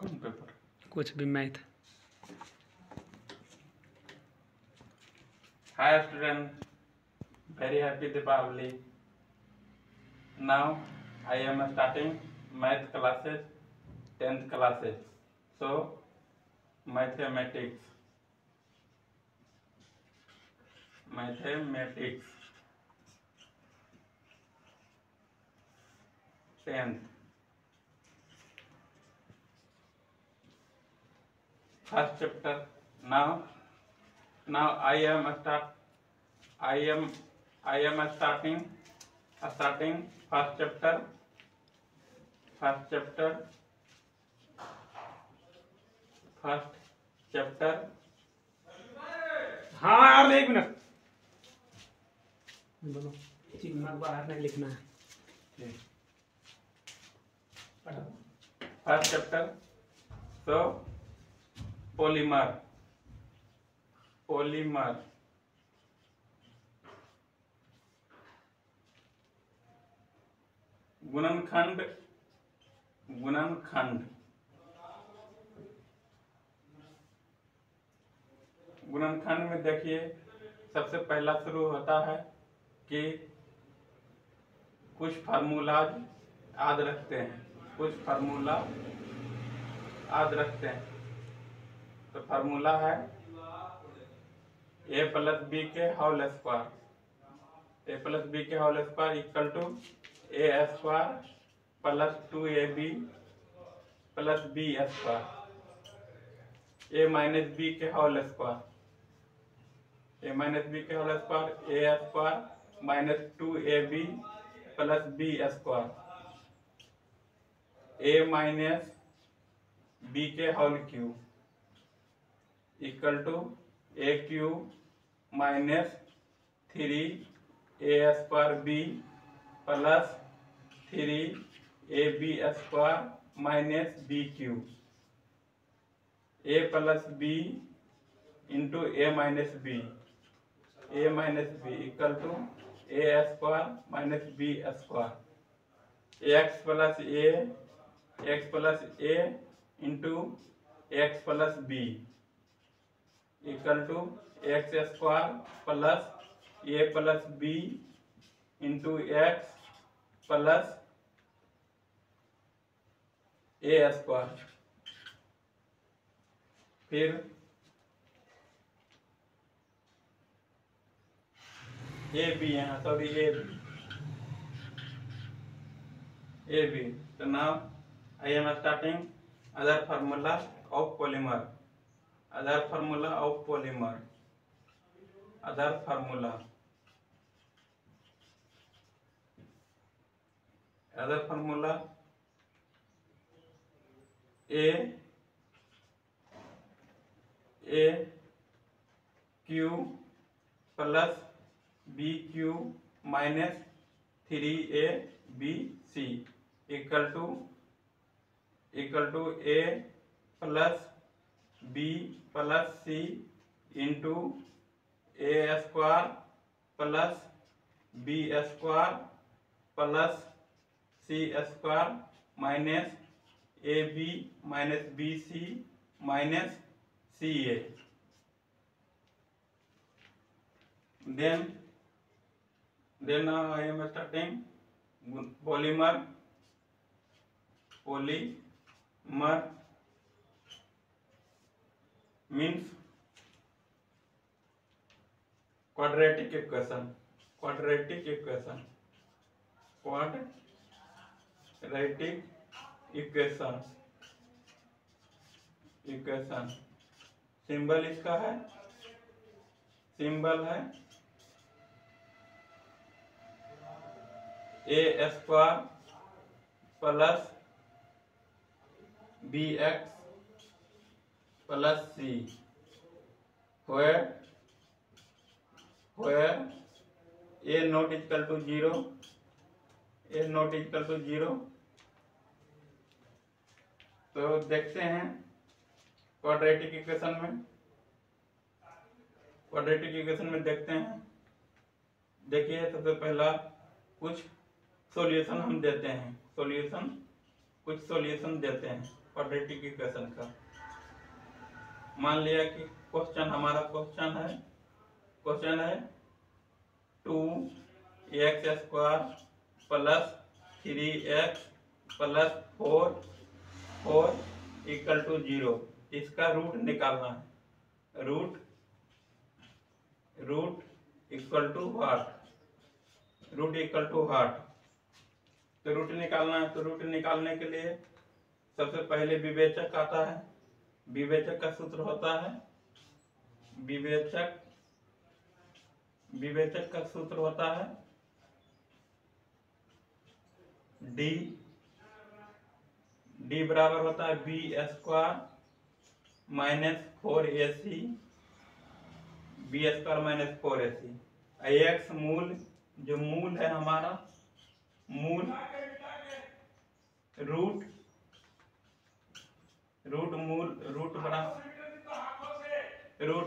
कौन पेपर? कुछ भी math. Hi student, very happy Deepavali. Now I am starting math classes, 10th classes. So mathematics, 10th. First chapter. Now I am starting first chapter. हाँ यार एक minute बोलो। चिन्ह बाहर नहीं लिखना है। First chapter. So polymer. गुणनखंड में देखिए सबसे पहला शुरू होता है कि कुछ फार्मूलाज याद रखते हैं। तो फार्मूला है a प्लस बी के whole square equal to a square plus 2ab plus b square, a minus B के whole square a square minus 2ab plus b square, a minus b के whole cube equal to a cube minus 3a square b plus 3ab square minus b cube, a plus b into a minus b equal to a square minus b square, x plus a into x plus b equal to x square plus a plus b into x plus a square. फिर A B यहाँ sorry A B. तो now I am starting other formula of polymer. Other formula A cube plus B cube minus 3abc equal to a plus b plus c into a square plus b square plus c square minus ab minus bc minus ca। Then now I am starting polymer means quadratic equation symbol इसका है a square plus bx plus c where a not equal to 0। तो देखते हैं quadratic equation में देखते हैं। देखिए सबसे पहला कुछ सॉल्यूशन हम देते हैं। कुछ सॉल्यूशन देते हैं क्वाड्रेटिक इक्वेशन का। मान लिया कि हमारा क्वेश्चन है 2x² plus 3x plus 4 equal to 0। इसका रूट निकालना है। Root equal to what? Root equal to what? तो रूट निकालना है। तो रूट निकालने के लिए सबसे पहले विवेचक आता है। विवेचक का सूत्र होता है, विवेचक का सूत्र होता है डी बराबर होता है b² minus 4ac, b² minus 4ac। x मूल, जो मूल है हमारा, मूल रूट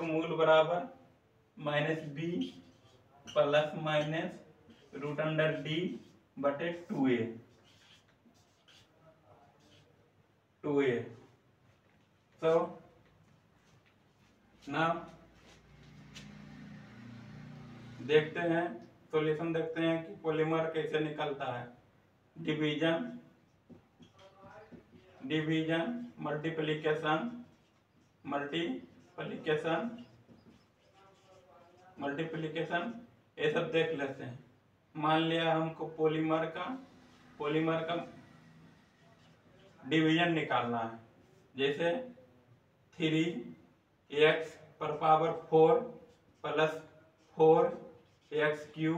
मूल बराबर minus b plus minus root under d बटे 2a। So now देखते हैं, सॉल्यूशन देखते हैं कि पॉलीमर कैसे निकलता है। डिवीजन, मल्टीप्लिकेशन ये सब देख लेते हैं। मान लिया हमको पॉलीमर का डिवीजन निकालना है। जैसे 3x पर power 4 plus 4x³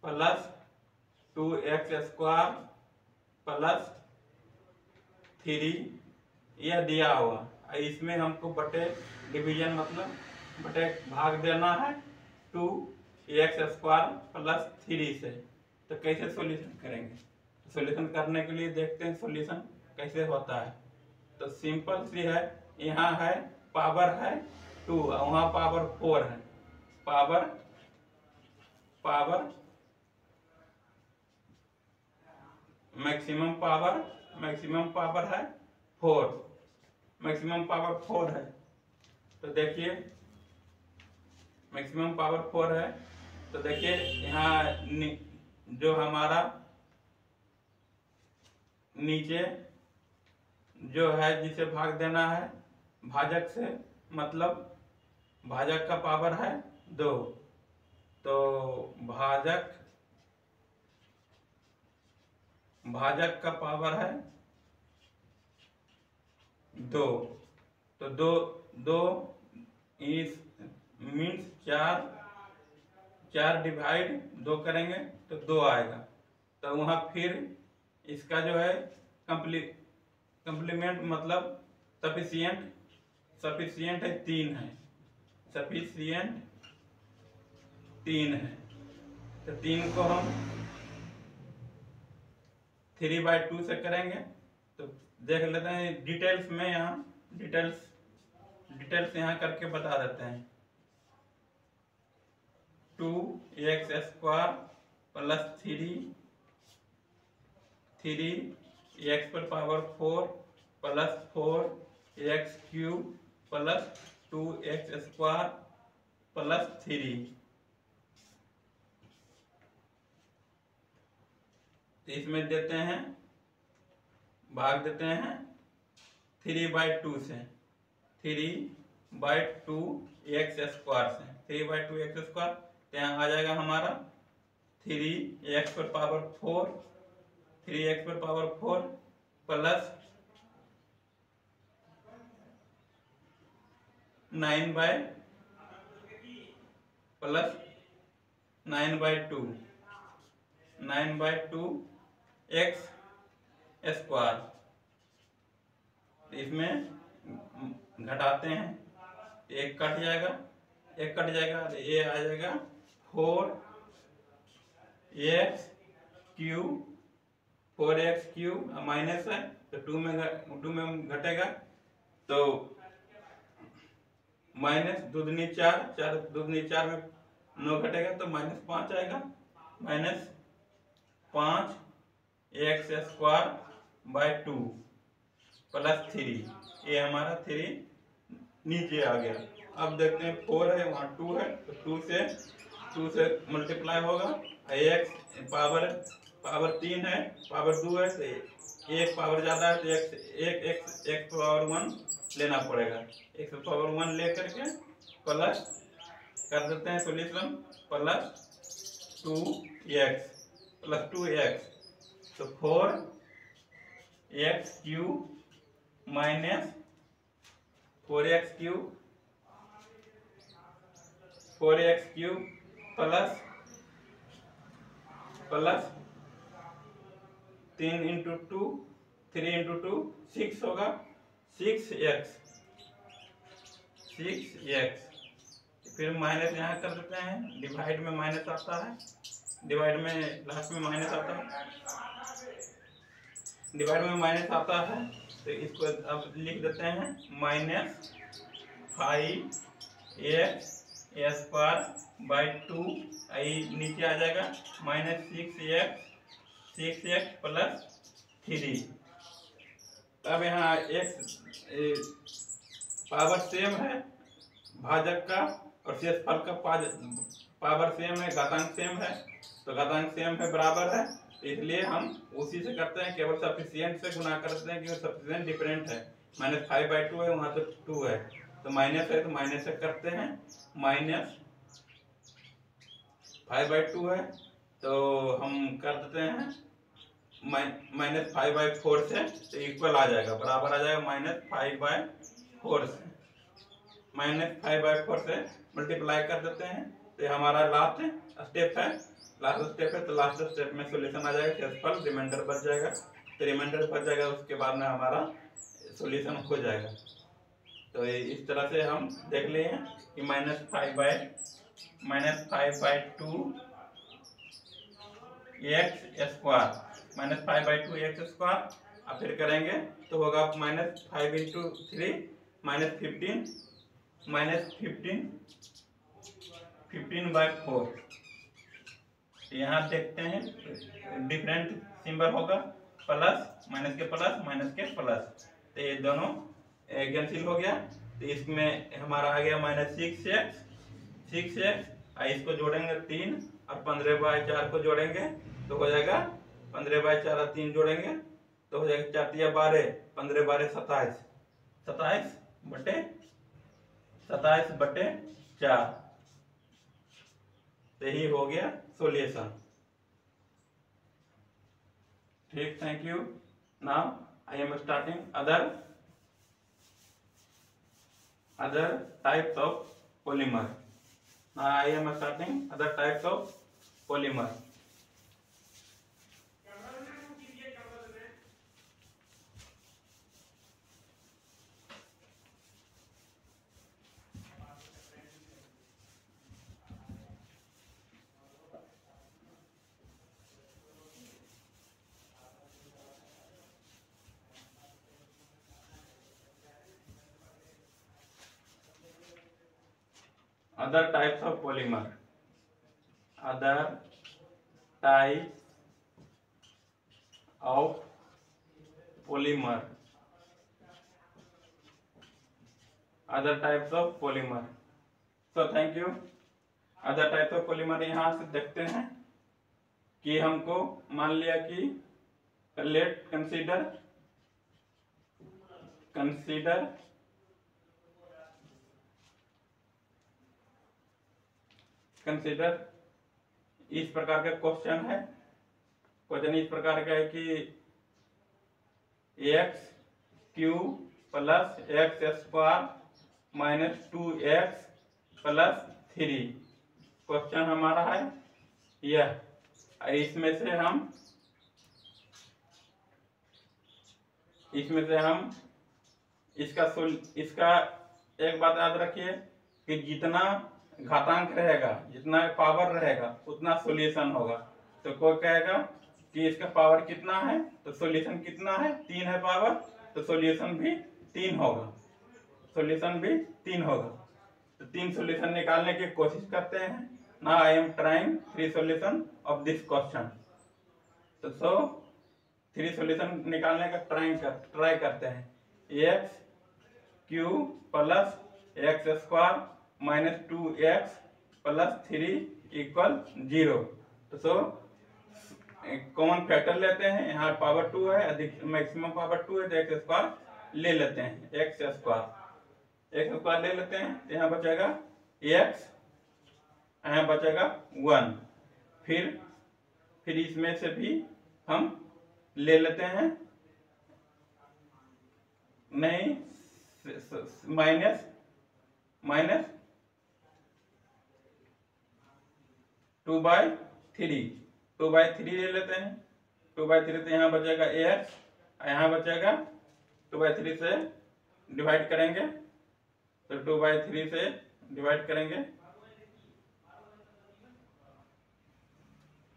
plus 2x² plus 3 यह दिया हुआ। इसमें हमको बटे डिवीजन मतलब बटे भाग देना है 2x² प्लस 3 से। तो कैसे सॉल्यूशन करेंगे? सॉल्यूशन करने के लिए देखते हैं सॉल्यूशन कैसे होता है। तो सिंपल सी है, यहाँ है पावर है 2 और वहाँ पावर 4 है। पावर मैक्सिमम पावर है 4, मैक्सिमम पावर 4 है। तो देखिए मैक्सिमम पावर 4 है। तो देखिए यहाँ जो हमारा नीचे जो है जिसे भाग देना है भाजक से, मतलब भाजक का पावर है 2। तो भाजक का पावर है 2। तो 2 इस मीन्स 4 डिवाइड 2 करेंगे तो 2 आएगा। तो वहाँ फिर इसका जो है कंप्लीमेंट मतलब सफिशिएंट है 3 है, सफिशिएंट 3 है। तो 3 को हम 3/2 से करेंगे। तो देख लेते हैं डिटेल्स में, यहाँ डिटेल्स यहाँ करके बता देते हैं। 2x² प्लस 3x पर power 4 plus 4x³ plus 2x² plus 3। इसमें देते हैं, भाग देते हैं 3/2 से, 3/2x² से, 3/2x²। तो यहाँ आ जाएगा हमारा 3x पर पावर 4 प्लस 9/2x²। इसमें घटाते हैं, एक कट जाएगा तो ये आ जाएगा 4x³ माइनस है तो 2 में घटेगा। तो माइनस 2 दूनी 4, 4 दूनी 4 में 9 घटेगा तो -5 आएगा। -5x² बाय 2 प्लस 3, ये हमारा 3 नीचे आ गया। अब देखते हैं 4 है, वहाँ 2 है, तो 2 से मल्टीप्लाई होगा। x पावर 3 है, पावर 2 है, तो एक पावर ज़्यादा है तो x पावर 1 लेना पड़ेगा। x पावर 1 ले करके प्लस कर देते हैं सोल्यूशन, प्लस 2x, तो 4x cube minus 4x cube plus 3 into 2 3 into 2 6 होगा, 6x, फिर माइनस यहाँ कर देते हैं, डिवाइड में माइनस आता है, डिवाइड में लास्ट में माइनस आता है, तो इसको अब लिख देते हैं माइनस 5x स्क्वायर बाई 2, नीचे आ जाएगा माइनस 6x प्लस 3। अब यहाँ x पावर सेम है भाजक का और शेषफल का पावर सेम है, घातांक सेम है, तो घातांक सेम है, बराबर है, इसलिए हम उसी से करते हैं, केवल सफिशिएंट से गुना करते हैं क्योंकि सफिशिएंट डिफरेंट है। -5/2 है, वहाँ तो 2 है, तो माइनस है तो माइनस से करते हैं, माइनस 5/2 है तो हम कर देते हैं -5/4 से, तो इक्वल आ जाएगा, बराबर आ जाएगा -5/4 से, -5/4 से मल्टीप्लाई कर देते हैं, तो हमारा लास्ट स्टेप है, तो लास्ट स्टेप में सॉल्यूशन आ जाएगा, शेषफल रिमाइंडर बच जाएगा, तो रिमाइंडर बच जाएगा, उसके बाद में हमारा सॉल्यूशन हो जाएगा। तो इस तरह से हम देख लिए हैं कि -5/2 x स्क्वायर, -5/2 x स्क्वायर, अब फिर करेंगे तो होगा -5 इंटू 3 -15/4। यहाँ देखते हैं डिफरेंट सिंबल होगा, प्लस माइनस के प्लस, तो ये दोनों कैंसिल हो गया, तो इसमें हमारा आ गया -6x, इसको जोड़ेंगे 3 और 15/4 को जोड़ेंगे तो हो जाएगा 15/4 और 3 जोड़ेंगे तो हो जाएगा 4 या 12, 15/12 27, 27/4, तो यही हो गया सॉल्यूशन। ठीक, thank you. Now I am starting other types of polymer. Now I am starting other types of polymer. Other types of polymer. Other types of polymer. Other types of polymer. So thank you. Other types of polymer यहाँ से देखते हैं कि हमको मान लिया कि late consider इस प्रकार का क्वेश्चन है। क्वेश्चन इस प्रकार का है कि x cube plus x square minus 2x plus 3, question हमारा है यह। इसमें से हम इसका एक बात याद रखिए कि जितना घातांक रहेगा, जितना पावर रहेगा उतना सॉल्यूशन होगा। तो कोई कहेगा कि इसका पावर कितना है तो सॉल्यूशन कितना है, 3 है पावर, तो सॉल्यूशन भी 3 होगा, तो 3 सॉल्यूशन निकालने की कोशिश करते हैं। Now I am trying 3 solution of this question. तो 3 3 सॉल्यूशन निकालने का ट्राई करते हैं। X Q plus x square minus 2x plus 3 equal 0। तो सो कॉमन फैक्टर लेते हैं, यहाँ पावर 2 है, अधिक मैक्सिमम पावर 2 है, तो एक्स स्क्वायर ले लेते हैं, एक्स स्क्वायर ले लेते हैं। तो यहाँ बचेगा x, यहाँ बचेगा 1। फिर इसमें से भी हम ले लेते हैं, नहीं माइनस 2/3 ले लेते हैं। 2/3 तो यहाँ बचेगा x, यहाँ बचेगा 2/3 से डिवाइड करेंगे, तो 2/3 से डिवाइड करेंगे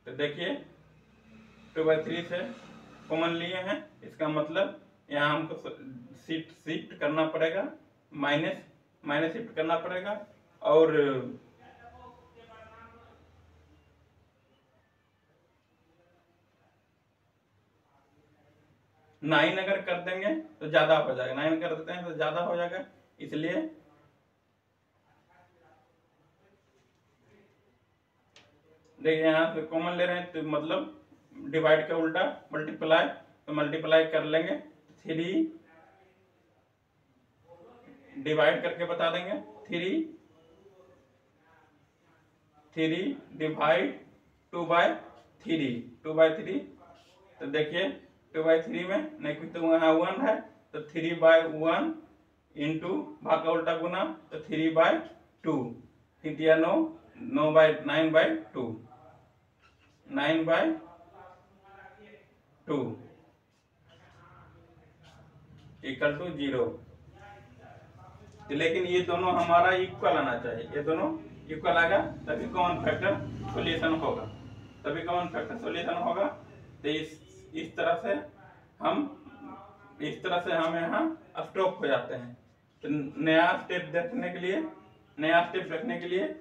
तो देखिए 2/3 से कॉमन लिए हैं, इसका मतलब यहाँ हमको शिफ्ट करना पड़ेगा, माइनस शिफ्ट करना पड़ेगा। और 9 अगर कर देंगे तो ज्यादा हो जाएगा, 9 कर देते हैं तो ज्यादा हो जाएगा, इसलिए देखिए यहाँ से कॉमन ले रहे हैं तो मतलब डिवाइड का उल्टा मल्टीप्लाई, तो मल्टीप्लाई कर लेंगे, 3 डिवाइड करके बता देंगे, 3 डिवाइड 2/3 तो देखिए 2/3 में नहीं कुछ तो वहाँ 1 है, तो 3/1 इंटू भाग का उल्टा गुना, तो 3/2, 3 9, 9/2 इक्वल टू 0। लेकिन ये दोनों हमारा इक्वल आना चाहिए, ये दोनों इक्वल आएगा तभी कॉमन फैक्टर सॉल्यूशन होगा, तो इस तरह से हम यहाँ स्टॉप हो जाते हैं। तो नया स्टेप देखने के लिए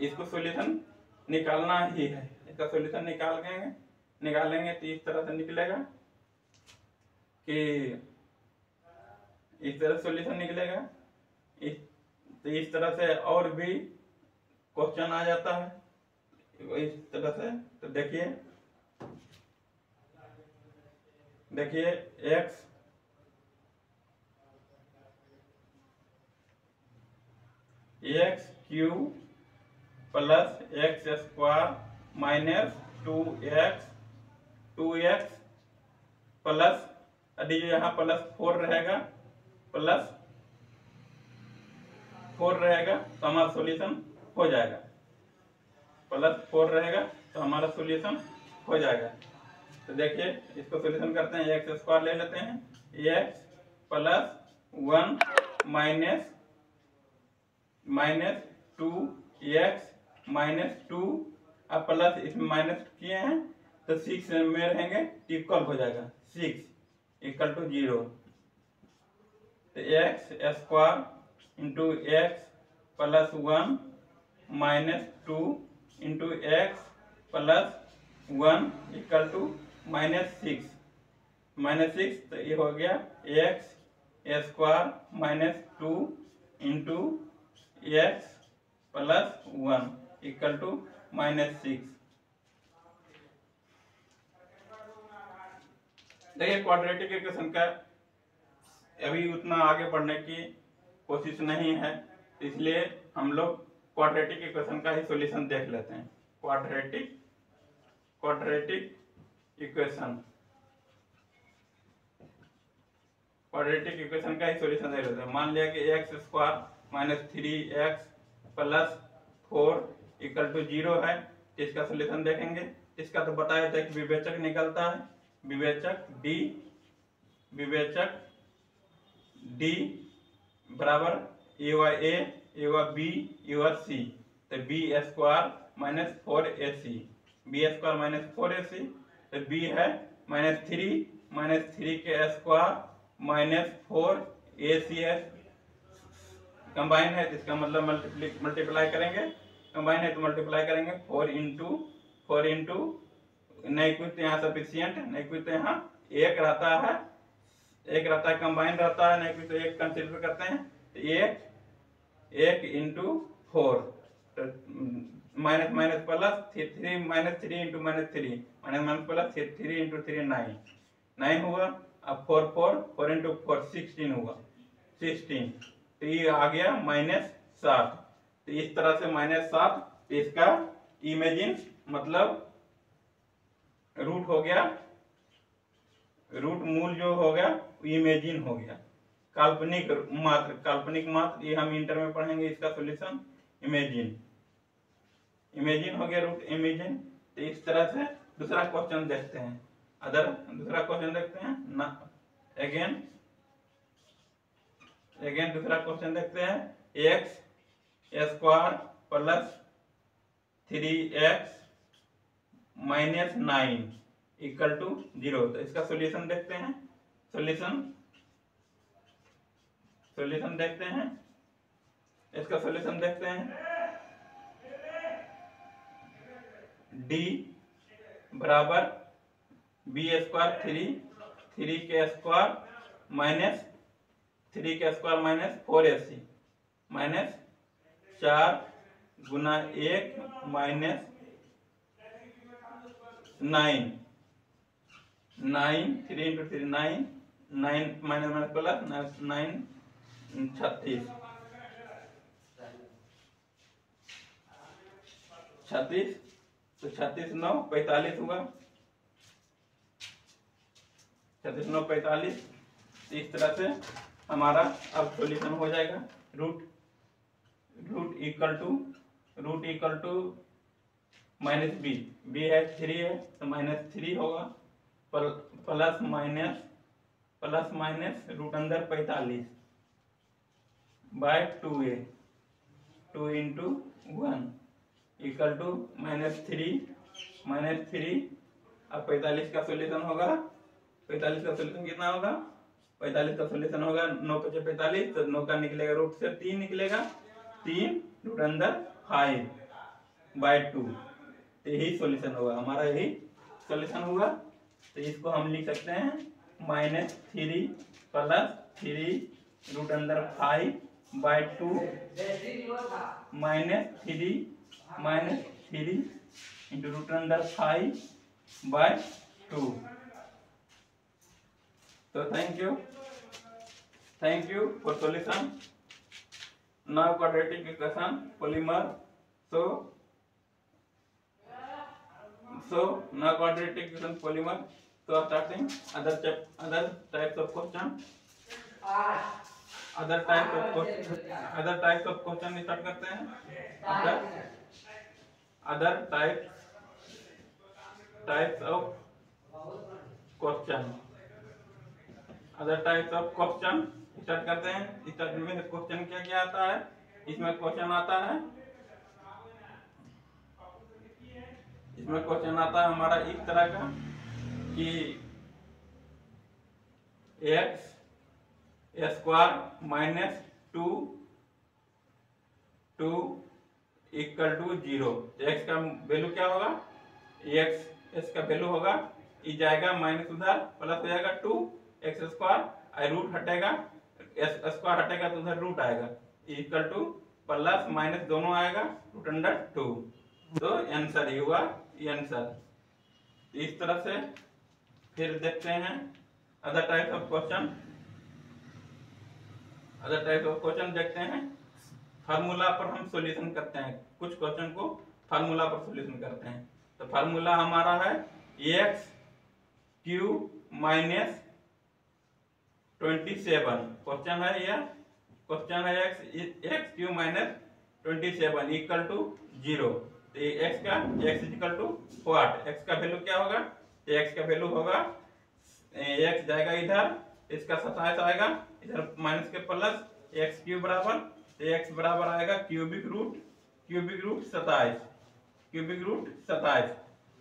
इसको सॉल्यूशन निकालना ही है, इसका सॉल्यूशन निकालेंगे तो इस तरह से निकलेगा कि इस तरह सॉल्यूशन निकलेगा। तो इस तरह से और भी क्वेश्चन आ जाता है इस तरह से। तो देखिए x Q plus x square minus 2x plus यहाँ प्लस 4 रहेगा, तो हमारा सॉल्यूशन हो जाएगा, +4 रहेगा तो हमारा सॉल्यूशन हो जाएगा। तो देखिए इसको सॉल्यूशन करते हैं, एक्स स्क्वायर ले लेते हैं, x plus 1 minus 2x minus 2, अब प्लस इसमें माइनस किए हैं तो 6 में रहेंगे, इक्वल हो जाएगा 6 इक्वल टू 0। तो X square into X plus 1 minus 2 into X plus 1 equal to -6, तो ये हो गया X square minus 2 into X plus 1 equal to -6। देखिए क्वाड्रेटिक इक्वेशन का अभी उतना आगे बढ़ने की कोशिश नहीं है, इसलिए हम लोग क्वाड्रेटिक इक्वेशन का ही सॉल्यूशन देख लेते हैं। क्वाड्रेटिक इक्वेशन का ही सॉल्यूशन देख लेते हैं। मान लिया कि X square minus 3x plus 4 equal to 0 है, इसका सॉल्यूशन देखेंगे। इसका तो बताया था कि विवेचक निकलता है, विवेचक D बराबर a व b व c, तो b स्क्वायर माइनस 4ac, तो b है -3 के स्क्वायर माइनस 4ac कंबाइन है, इसका मतलब मल्टीप्लाई करेंगे, कंबाइन है तो मल्टीप्लाई करेंगे 4 इंटू नहीं कुछ तो यहाँ सफिशियंट, नहीं कुछ तो यहाँ एक रहता है कंबाइन रहता है, नहीं तो एक कंसिडर करते हैं, तो एक इंटू 4, तो minus minus plus 3 minus 3 into minus 3 minus minus plus 3 into 3 9 हुआ। अब 4 इंटू 4 16 हुआ, 16, तो ये आ गया -7। तो इस तरह से -7, इसका इमेजिन मतलब रूट हो गया, रूट मूल जो हो गया इमेजिन हो गया, काल्पनिक मात्र, ये हम इंटर में पढ़ेंगे इसका सॉल्यूशन इमेजिन हो गया, रूट इमेजिन। तो इस तरह से दूसरा क्वेश्चन देखते हैं, दूसरा क्वेश्चन देखते हैं ना। अगेन दूसरा क्वेश्चन देखते हैं, x² plus 3x minus 9 equal to 0। तो इसका सॉल्यूशन देखते हैं, सॉल्यूशन देखते हैं, इसका सॉल्यूशन देखते हैं। d बराबर b² 3 के स्क्वायर माइनस 3 के स्क्वायर माइनस 4ac माइनस 4 गुना 1 minus 9 3 into 3 9 minus minus plus 9 36 तो 36 9 45 हुआ, 36 9 45। इस तरह से हमारा अब सॉल्यूशन हो जाएगा। Root equal to minus B है 3 है तो -3 होगा, प्लस माइनस रूट अंदर 45 bye 2a 2 into 1 equal to -3। अब 45 का सॉल्यूशन होगा, 45 का सॉल्यूशन कितना होगा, 45 का सॉल्यूशन होगा 9 × 5 = 45, तो 9 का निकलेगा रूट से 3 निकलेगा, 3 रूट अंदर 5 बाय 2। तो यही सॉल्यूशन होगा हमारा, यही सॉल्यूशन हुआ। तो इसको हम लिख सकते हैं -3 प्लस 3 रूट अंदर 5 बाय 2 -3 इंटू रूट अंदर 5 bye 2। So thank you for solution. Now quadratic equation polymer. So now quadratic equation polymer. So starting other types of question. Other types of question start करते हैं। other types of question start करते हैं। Start में question क्या आता है, इसमें question आता है हमारा इस तरह का कि x² minus 2 equal to 0। x का वैल्यू क्या होगा, x का वैल्यू होगा, ई जाएगा माइनस उधर प्लस हो जाएगा 2x², रूट हटेगा, स्क्वायर हटेगा तो उधर रूट आएगा, इक्वल टू प्लस माइनस दोनों आएगा रूट अंडर 2। तो आंसर ही हुआ आंसर। इस तरह से फिर देखते हैं अदर टाइप ऑफ क्वेश्चन देखते हैं। फार्मूला पर हम सॉल्यूशन करते हैं, कुछ क्वेश्चन को फार्मूला पर सॉल्यूशन करते हैं। तो फार्मूला हमारा है x³ माइनस 27। क्वेश्चन है यह, क्वेश्चन है x³ माइनस 27 इक्वल टू 0। तो x equal to what, x का वैल्यू क्या होगा, तो x का वैल्यू होगा, x जाएगा इधर, इसका 27 आएगा, इधर माइनस के प्लस, x³ बराबर, तो x बराबर आएगा क्यूबिक रूट 27।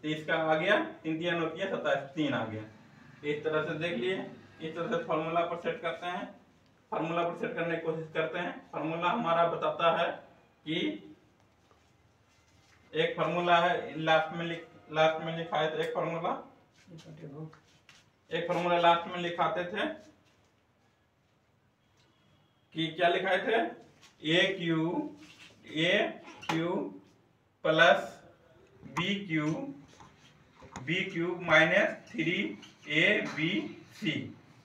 तो इसका आ गया 3 3 होती है 27, 3 आ गया। इस तरह से देख लिए। इस तरह से फार्मूला पर सेट करते हैं, फार्मूला पर सेट करने की कोशिश करते हैं। फार्मूला हमारा बताता है कि एक फार्मूला है, लास्ट में लिखा है, तो एक फार्मूला एक फॉर्मूला लास्ट में लिखाते थे कि क्या लिखाए थे, A cube plus B cube minus 3ab।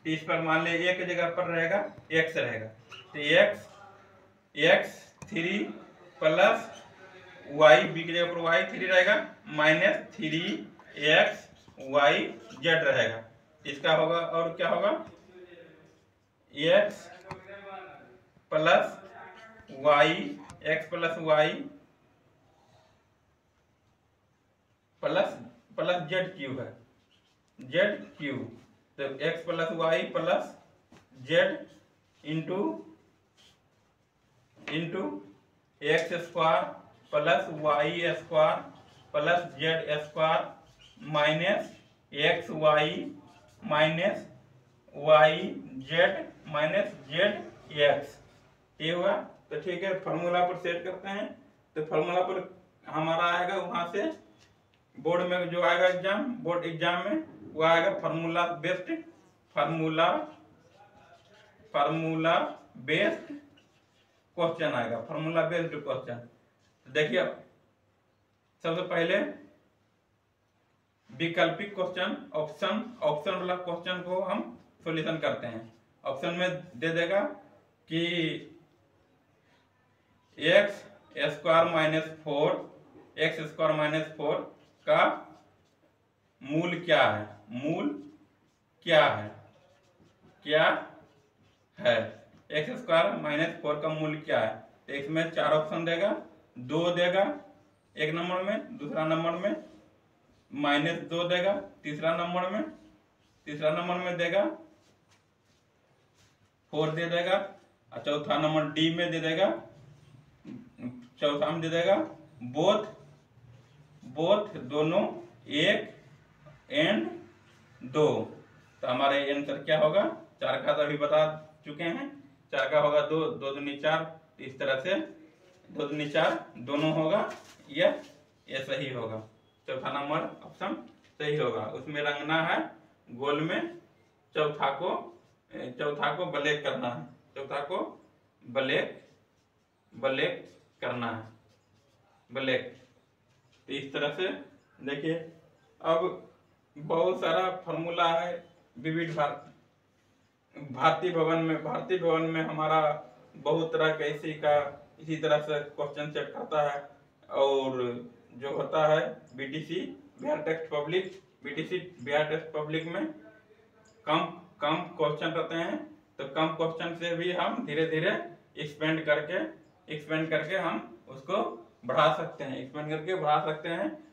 इस पर मान ले ए की जगह पर रहेगा एक्स रहेगा, तो एक्स 3 प्लस वाई, बी की जगह पर वाई 3 रहेगा, माइनस 3xyz रहेगा। इसका होगा और क्या होगा, X plus Y plus Z cube है, जेड क्यू, तो X plus Y plus Z into X square plus Y square plus Z square minus X Y minus Y Z minus Z X. ये हुआ। तो ठीक है, formula पर set करते हैं। तो फॉर्मूला पर हमारा आएगा वहां से बोर्ड में जो आएगा बोर्ड एग्जाम में वो आएगा फॉर्मूला बेस्ड क्वेश्चन आएगा, फॉर्मूला बेस्ड क्वेश्चन। देखिए सबसे पहले वैकल्पिक क्वेश्चन, ऑप्शन वाला क्वेश्चन को हम सॉल्यूशन करते हैं। ऑप्शन में दे देगा कि एक्स स्क्वायर माइनस 4 का मूल क्या है, एक्स स्क्वायर माइनस 4 का मूल क्या है। तो इसमें 4 ऑप्शन देगा, 2 देगा एक नंबर में, दूसरा नंबर में -2 देगा, तीसरा नंबर में देगा 4 दे देगा, और चौथा नंबर डी में दे देगा, चौथा में दे देगा बोथ दोनों 1 एंड 2। तो हमारे आंसर क्या होगा, 4 का तो अभी बता चुके हैं, 4 का होगा 2, 2 दूनी 4, इस तरह से 2 दूनी 4 दोनों होगा, ये सही होगा। चौथा नंबर ऑप्शन सही होगा। उसमें रंगना है गोल में, चौथा को ब्लैक करना है, चौथा को ब्लैक करना है, ब्लैक। तो इस तरह से देखिए, अब बहुत सारा फॉर्मूला है विविध भारतीय भवन में हमारा बहुत तरह का इसी तरह से क्वेश्चन सेट करता है। और जो होता है बीटीसी बिहार टेक्स्ट पब्लिक में कम क्वेश्चन रहते हैं, तो कम क्वेश्चन से भी हम धीरे धीरे एक्सपेंड करके हम उसको बढ़ा सकते हैं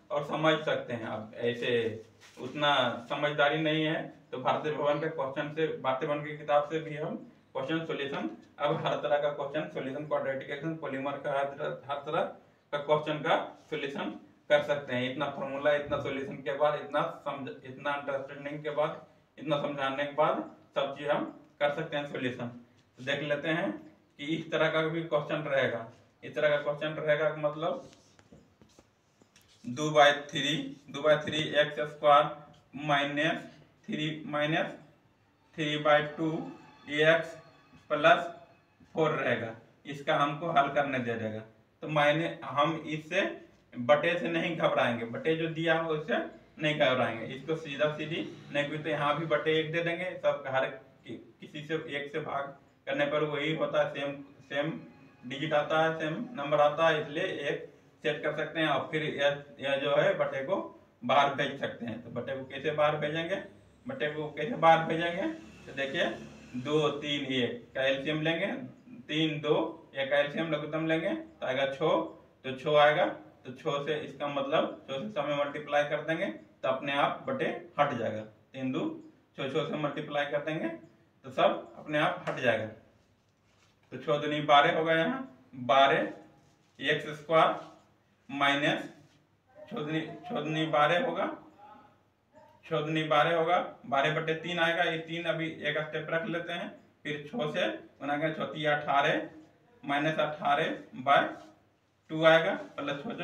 और समझ सकते हैं। अब ऐसे उतना समझदारी नहीं है, तो भारतीय भवन की किताब से भी हम क्वेश्चन सॉल्यूशन, अब हर तरह का question solution, quadratic equation, polymer का हर तरह का क्वेश्चन का सॉल्यूशन कर सकते हैं। इतना फॉर्मूला, इतना सॉल्यूशन के बाद, इतना अंडरस्टैंडिंग के बाद, इतना समझाने के बाद सब चीज हम कर सकते हैं सॉल्यूशन। तो देख लेते हैं कि इस तरह का भी क्वेश्चन रहेगा। इस तरह का क्वेश्चन रहेगा मतलब 2/3 x square minus 3/2 x plus 4 रहेगा। इसका हमको हल करने दे देगा। तो हम इससे बटे से नहीं घबराएंगे, बटे जो दिया हो उससे नहीं घबराएंगे, इसको सीधा सीधी नहीं, कोई तो यहाँ भी बटे 1 दे देंगे, सब हर किसी से 1 से भाग करने पर वही होता है, सेम डिजिट आता है, सेम नंबर आता है, इसलिए 1 सेट कर सकते हैं। और फिर यह जो है बटे को बाहर भेज सकते हैं। तो बटे को कैसे बाहर भेजेंगे, तो देखिए 2 3 1 का एलसीएम लेंगे, 3 2 1 का एलसीएम लघुत्तम लेंगे तो आएगा 6, तो 6 आएगा। तो 6 से इसका मतलब 6 से सब में मल्टीप्लाई कर देंगे तो अपने आप बटे हट जाएगा। 3 2 6 से मल्टीप्लाई कर देंगे तो सब अपने आप हट जाएगा। तो 6 दूनी 12 होगा, यहाँ 12 एक्स स्क्वायर माइनस 6 दूनी 12 होगा, 12/3 आएगा। ये 3 अभी एक स्टेप रख लेते हैं, फिर 6 से 6 18 माइनस 18/2 आएगा, प्लस 6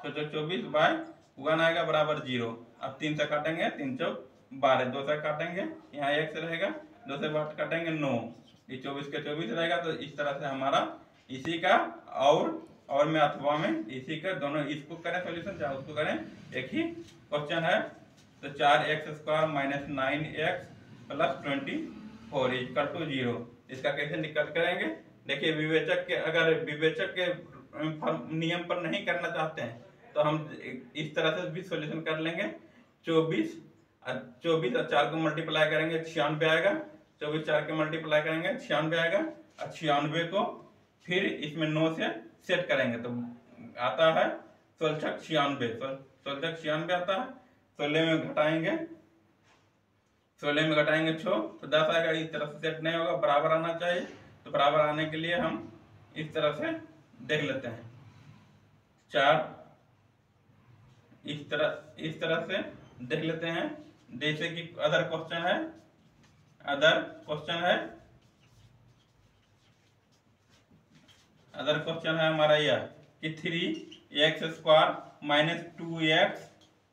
24 बाय 1 आएगा बराबर 0। अब 3 से काटेंगे, 3 चौक 12, 2 से काटेंगे, यहाँ 1 से रहेगा, 2 से बात काटेंगे 9, ये 24 के 24 रहेगा। तो इस तरह से हमारा इसी का और में अथवा में इसी का दोनों, इसको करें सोल्यूशन चाहे उसको करें, एक ही क्वेश्चन है। तो 4x² minus 9x plus 24 equal to 0, इसका कैसे निकाल करेंगे? देखिए विवेचक के, अगर विवेचक के नियम पर नहीं करना चाहते हैं तो हम इस तरह से भी सॉल्यूशन कर लेंगे। 24 और 4 को मल्टीप्लाई करेंगे 96 आएगा, 24 4 के मल्टीप्लाई करेंगे 96 आएगा, और 96 को फिर इसमें 9 से सेट करेंगे तो आता है 16 96, 16 96 आता है। 16 में घटाएंगे 6 तो 10 आएगा। इस तरह से सेट नहीं होगा, बराबर आना चाहिए। तो बराबर आने के लिए हम इस तरह से देख लेते हैं। 4 इस तरह से देख लेते हैं। जैसे कि अदर क्वेश्चन है हमारा यह कि 3x² माइनस 2x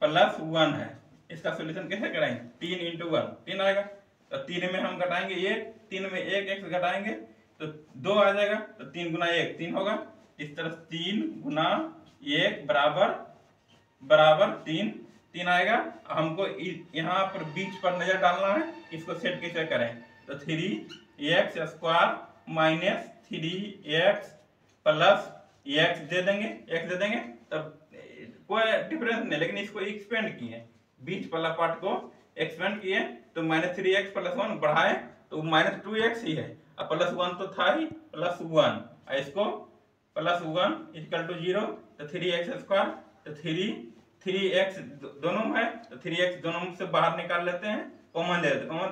प्लस 1 है। इसका सोल्यूशन कैसे करेंगे? 3 × 1 3 आएगा। तो 3 में हम घटाएंगे 1, 3 में 1 x घटाएंगे तो 2 आ जाएगा। तो 3 × 1 3 होगा। इस तरह 3 × 1 बराबर 3 आएगा। हमको यहाँ पर बीच पर नजर डालना है, इसको सेट कैसे करें? तो 3x² minus 3x plus x दे देंगे तब कोई डिफरेंस नहीं, लेकिन इसको एक्सपेंड किए, बीच वाला पार्ट को एक्सपेंड किए तो माइनस 3x प्लस 1 बढ़ाए तो माइनस 2x ही है, और प्लस 1 तो था ही, प्लस 1 इसको प्लस 1 इक्वल टू 0। तो 3x² तो 3x दोनों में है तो 3x दोनों से बाहर निकाल लेते हैं, कॉमन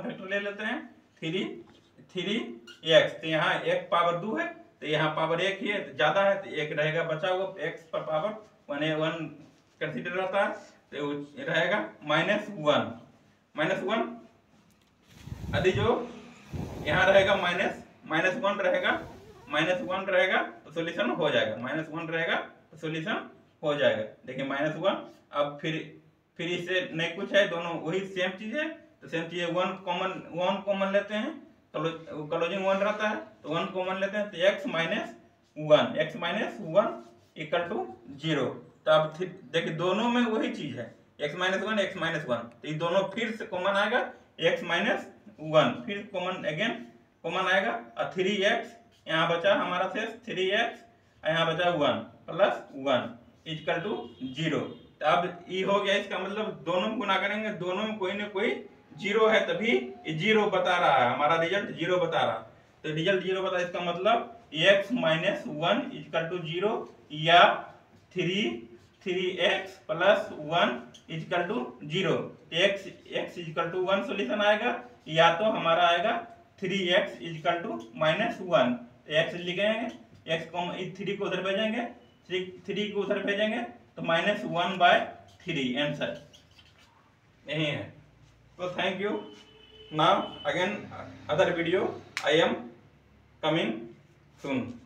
फैक्टर ले लेते हैं। 3x तो यहाँ एक पावर 2 है तो यहाँ पावर 1 ही है, तो ज्यादा है तो 1 रहेगा बचा हुआ, x पर पावर 1 कंसीडर रहता है तो रहेगा -1 यदि जो यहाँ रहेगा -1 रहेगा तो सॉल्यूशन हो जाएगा, -1 रहेगा तो सॉल्यूशन हो जाएगा। देखिए -1, अब फिर इससे नहीं कुछ है, दोनों वही सेम चीज है। तो सेम चीज 1 कॉमन लेते हैं, क्लोजिंग 1 रहता है तो 1 कॉमन लेते हैं तो x -1 इक्वल टू 0। तो अब देखिए दोनों में वही चीज है, x -1 तो ये दोनों फिर से कॉमन आएगा, x -1 फिर कॉमन आएगा, और 3x यहाँ बचा हमारा शेष 3x, यहाँ बचा 1 प्लस 1 इक्वल टू 0। तो अब ये हो गया, इसका मतलब दोनों गुना करेंगे, दोनों में कोई ना कोई 0 है तभी 0 बता रहा है, हमारा रिजल्ट 0 बता रहा। तो रिजल्ट 0 बता, इसका मतलब x -1 इक्वल टू 0 या 3x plus 1 equal to 0। x equal to 1 solution आएगा, या तो हमारा आएगा 3x इक्वल टू -1। x लिखेंगे, x को 3 को उधर भेजेंगे, 3 को उधर भेजेंगे तो -1/3 आंसर यही है। So thank you. Now again other video I am coming soon.